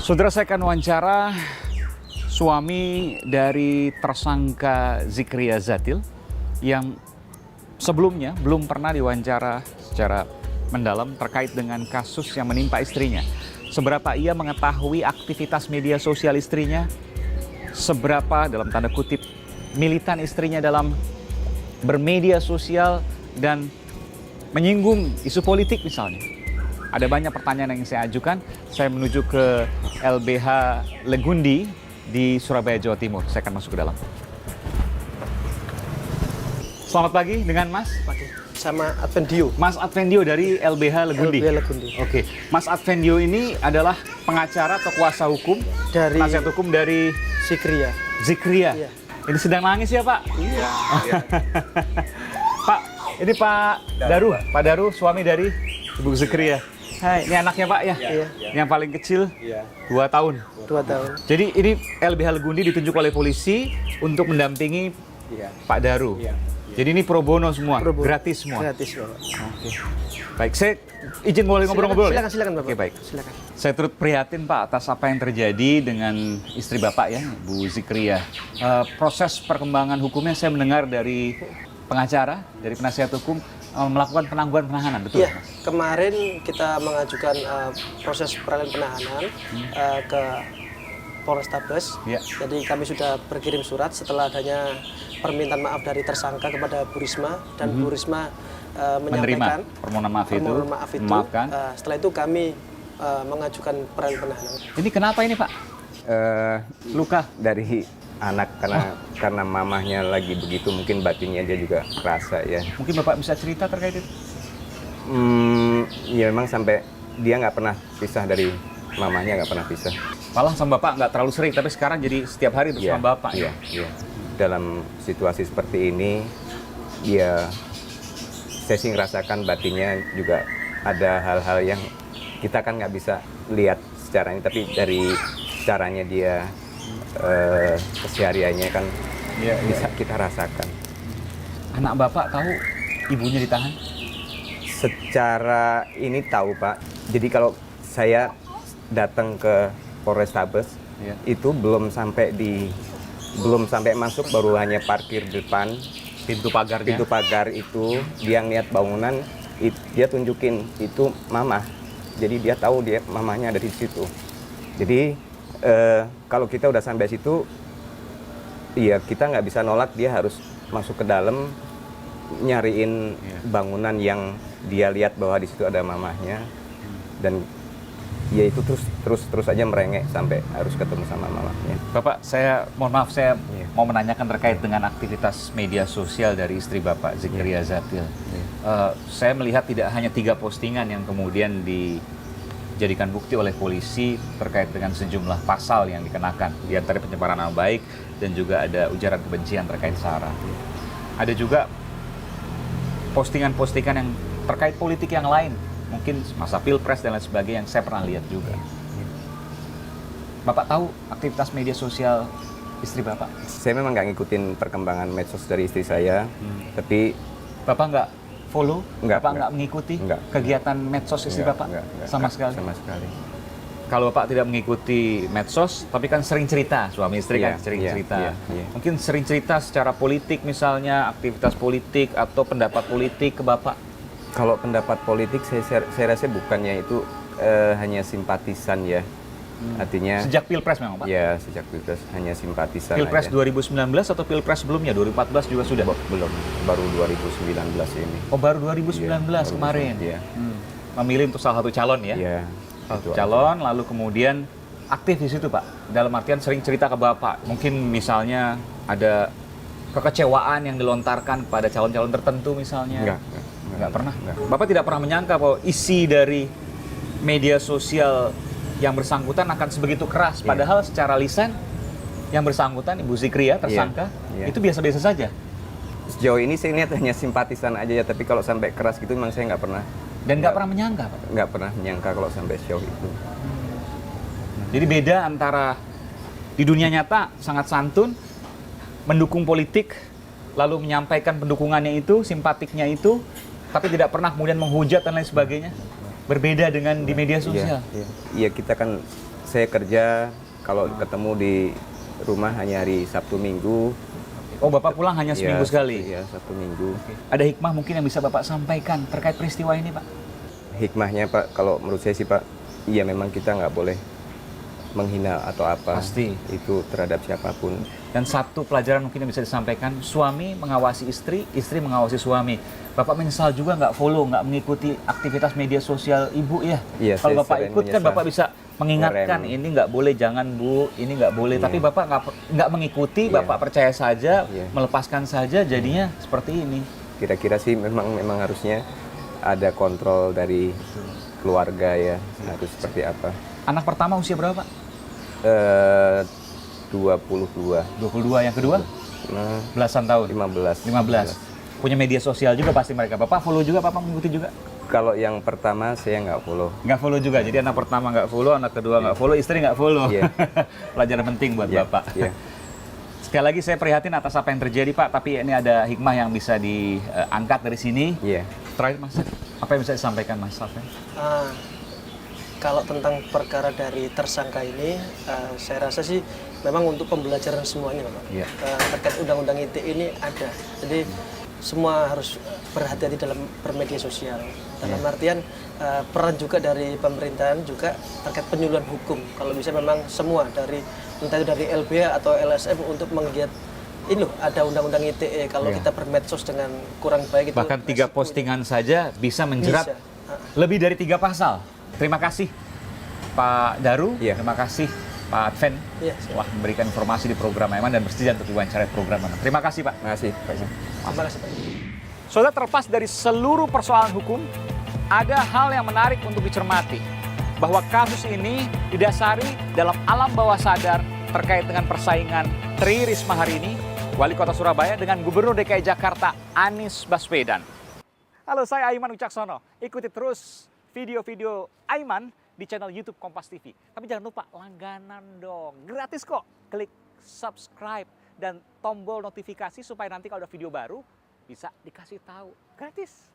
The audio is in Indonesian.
Saudara, saya akan wawancara suami dari tersangka Zikria Zatil yang sebelumnya belum pernah diwawancara secara mendalam terkait dengan kasus yang menimpa istrinya. Seberapa ia mengetahui aktivitas media sosial istrinya, seberapa dalam tanda kutip militan istrinya dalam bermedia sosial dan menyinggung isu politik misalnya. Ada banyak pertanyaan yang saya ajukan. Saya menuju ke LBH Legundi di Surabaya, Jawa Timur. Saya akan masuk ke dalam. Selamat pagi dengan Mas. Pagi. Sama Advendio. Mas Advendio dari LBH Legundi. LBH Legundi. Oke. Mas Advendio ini adalah pengacara atau kuasa hukum Dari nasihat hukum dari Zikria. Zikria. Iya. Ini sedang nangis ya, Pak? Iya. Pak, ini Pak Daru. Pak Daru, suami dari Ibu Zikria. Hai, ini anaknya Pak ya? Iya. Yang paling kecil, Iya. 2 tahun. 2 tahun. Jadi ini LBH Legundi ditunjuk oleh polisi untuk mendampingi Iya. Pak Daru. Iya. Jadi ini pro bono semua, Pro bono. gratis semua. Gratis, Bapak. Oke. Baik, saya izin boleh ngobrol-ngobrol ya? Silakan, Bapak. Oke, baik. Silakan. Saya turut prihatin Pak atas apa yang terjadi dengan istri Bapak ya, Bu Zikria. Proses perkembangan hukumnya saya mendengar dari pengacara, dari penasihat hukum melakukan penangguhan penahanan, betul? Iya, kemarin kita mengajukan proses peralihan penahanan ke Polrestabes. Iya. Jadi kami sudah berkirim surat setelah adanya permintaan maaf dari tersangka kepada Bu Risma dan Bu Risma menyampaikan permohonan maaf itu, permohonan maaf itu. memaafkan. Setelah itu kami mengajukan peralihan penahanan. Ini kenapa ini Pak? Luka? Dari anak karena mamahnya lagi begitu, mungkin batinnya dia juga kerasa ya. Mungkin Bapak bisa cerita terkait itu? Ya memang sampai dia nggak pernah pisah dari mamahnya, nggak pernah pisah. Malah sama Bapak nggak terlalu sering, tapi sekarang jadi setiap hari bersama Bapak. Iya, iya. Dalam situasi seperti ini, saya sih ngerasakan batinnya juga ada hal-hal yang kita kan nggak bisa lihat secara ini, tapi dari caranya dia kesehariannya kan bisa kita rasakan. Anak Bapak tahu ibunya ditahan? Secara ini tahu Pak. Jadi kalau saya datang ke Polrestabes itu belum sampai masuk, baru hanya parkir depan Pintu pagarnya? pintu pagar itu, dia ngeliat bangunan, dia tunjukin itu mama. Jadi dia tahu dia mamanya ada di situ. Jadi kalau kita udah sampai situ, ya kita nggak bisa nolak, dia harus masuk ke dalam nyariin bangunan yang dia lihat bahwa di situ ada mamahnya, dan ya itu terus aja merengek sampai harus ketemu sama mamahnya. Bapak, saya mohon maaf, saya mau menanyakan terkait dengan aktivitas media sosial dari istri Bapak, Zikria Zatil. Saya melihat tidak hanya 3 postingan yang kemudian dijadikan bukti oleh polisi terkait dengan sejumlah pasal yang dikenakan, di antara penyebaran nama baik dan juga ada ujaran kebencian terkait SARA. Ada juga postingan-postingan yang terkait politik yang lain, mungkin masa pilpres dan lain sebagainya yang saya pernah lihat juga. Bapak tahu aktivitas media sosial istri Bapak? Saya memang nggak ngikutin perkembangan medsos dari istri saya, tapi Bapak nggak follow? Nggak, Bapak nggak. nggak mengikuti Nggak. kegiatan medsos istri Bapak? Nggak, Sama sekali? Sama sekali. Kalau Bapak tidak mengikuti medsos, tapi kan sering cerita, suami istri kan Iya, sering iya, cerita. iya. Mungkin sering cerita secara politik misalnya, aktivitas politik atau pendapat politik ke Bapak? Kalau pendapat politik saya rasa bukannya itu hanya simpatisan ya. Artinya Sejak Pilpres memang Pak? ya sejak Pilpres hanya simpatisan Pilpres aja. 2019 atau Pilpres sebelumnya, 2014 juga sudah? Belum, baru 2019 ini. Oh, baru 2019 Iya, baru kemarin? Iya. Memilih untuk salah satu calon ya? Iya. Salah satu itu calon, lalu kemudian aktif di situ Pak? Dalam artian sering cerita ke Bapak? Mungkin misalnya ada kekecewaan yang dilontarkan kepada calon-calon tertentu misalnya? Nggak pernah? Enggak. Bapak tidak pernah menyangka bahwa isi dari media sosial yang bersangkutan akan sebegitu keras, padahal secara lisan yang bersangkutan, Ibu Zikria, tersangka, Iya. itu biasa-biasa saja. Sejauh ini saya lihat hanya simpatisan aja ya, tapi kalau sampai keras gitu memang saya nggak pernah. Dan nggak pernah menyangka Pak? Nggak pernah menyangka kalau sampai sejauh itu. Jadi beda antara di dunia nyata sangat santun, mendukung politik, lalu menyampaikan pendukungannya itu, simpatiknya itu, tapi tidak pernah kemudian menghujat dan lain sebagainya. Berbeda dengan di media sosial. Iya, kita kan saya kerja kalau ketemu di rumah hanya hari Sabtu Minggu. Oh, Bapak pulang hanya seminggu sekali? Ya, Sabtu Minggu. Ada hikmah mungkin yang bisa Bapak sampaikan terkait peristiwa ini, Pak? Hikmahnya Pak, kalau menurut saya sih Pak, iya memang kita nggak boleh menghina atau apa. Pasti. Itu terhadap siapapun. Dan satu pelajaran mungkin yang bisa disampaikan, suami mengawasi istri, istri mengawasi suami. Bapak menyesal juga nggak follow, nggak mengikuti aktivitas media sosial ibu ya? Iya, Kalau saya Bapak sering ikut kan menyesal. Bapak bisa mengingatkan, Ngerem. ini nggak boleh, jangan Bu, ini nggak boleh. Iya. Tapi Bapak nggak mengikuti, Iya. Bapak percaya saja, Iya. melepaskan saja, jadinya seperti ini. Kira-kira sih memang harusnya ada kontrol dari keluarga ya, harus seperti apa. Anak pertama usia berapa, Pak? 22. 22, yang kedua? Nah, Belasan tahun? 15. 15. Punya media sosial juga pasti mereka. Bapak follow juga, Bapak mengikuti juga? Kalau yang pertama saya nggak follow. Nggak follow juga, jadi anak pertama nggak follow, anak kedua nggak follow, istri nggak follow. Iya. Pelajaran penting buat Iya, Bapak. iya. Sekali lagi saya prihatin atas apa yang terjadi Pak, tapi ini ada hikmah yang bisa diangkat dari sini. Iya. Terakhir Mas, apa yang bisa disampaikan Mas Safen? Kalau tentang perkara dari tersangka ini, saya rasa sih memang untuk pembelajaran semuanya, Pak. Iya. Terkait undang-undang ITE ini ada. Jadi semua harus berhati-hati dalam bermedia sosial. Dalam artian peran juga dari pemerintahan juga terkait penyuluhan hukum. Kalau bisa memang semua dari entah itu dari LBH atau LSM untuk menggiat ini loh, ada undang-undang ITE. Kalau Iya. kita bermedsos dengan kurang baik itu Bahkan 3 resikonya. postingan saja bisa menjerat Bisa. lebih dari 3 pasal. Terima kasih Pak Daru, Iya. terima kasih Pak Adven Iya, telah memberikan informasi di program Aiman dan bersedia untuk diwawancara program Aiman. Terima kasih Pak. Makasih. Terima kasih, Pak. Saudara, terlepas dari seluruh persoalan hukum, ada hal yang menarik untuk dicermati. Bahwa kasus ini didasari dalam alam bawah sadar terkait dengan persaingan Tri Risma hari ini, Wali Kota Surabaya dengan Gubernur DKI Jakarta Anies Baswedan. Halo, saya Aiman Wicaksono. Ikuti terus video-video Aiman di channel YouTube Kompas TV. Tapi jangan lupa langganan dong, gratis kok. Klik subscribe dan tombol notifikasi supaya nanti kalau ada video baru bisa dikasih tahu. Gratis.